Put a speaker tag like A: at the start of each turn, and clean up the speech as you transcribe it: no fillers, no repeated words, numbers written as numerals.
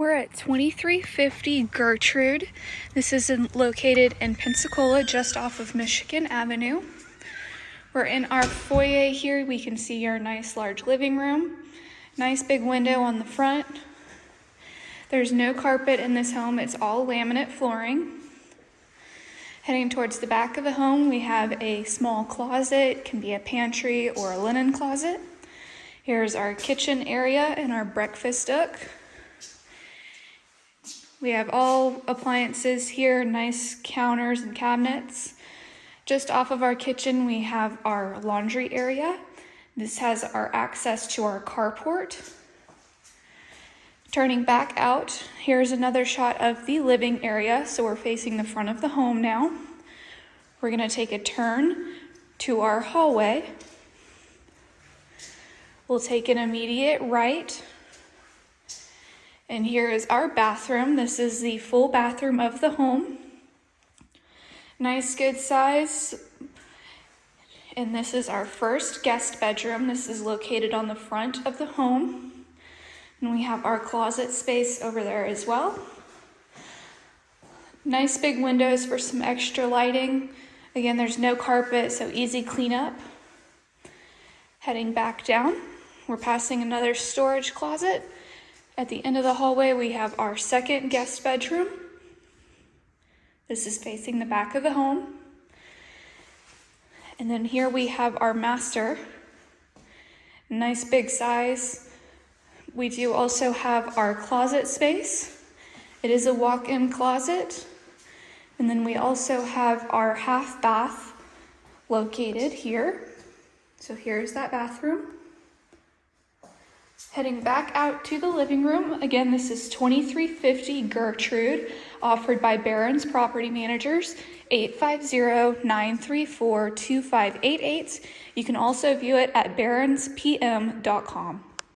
A: We're at 2350 Gertrude. This is located in Pensacola, just off of Michigan Avenue. We're in our foyer here. We can see our nice large living room. Nice big window on the front. There's no carpet in this home. It's all laminate flooring. Heading towards the back of the home, we have a small closet. It can be a pantry or a linen closet. Here's our kitchen area and our breakfast nook. We have all appliances here, nice counters and cabinets. Just off of our kitchen, we have our laundry area. This has our access to our carport. Turning back out, here's another shot of the living area. So we're facing the front of the home now. We're gonna take a turn to our hallway. We'll take an immediate right. And here is our bathroom. This is the full bathroom of the home. Nice, good size. And this is our first guest bedroom. This is located on the front of the home. And we have our closet space over there as well. Nice big windows for some extra lighting. Again, there's no carpet, so easy cleanup. Heading back down, we're passing another storage closet. At the end of the hallway, we have our second guest bedroom. This is facing the back of the home. And then here we have our master. Nice big size. We do also have our closet space. It is a walk-in closet. And then we also have our half bath located here. So here's that bathroom. Heading back out to the living room. Again, this is 2350 Gertrude, offered by Barrons Property Managers, 850-934-2588. You can also view it at barronspm.com.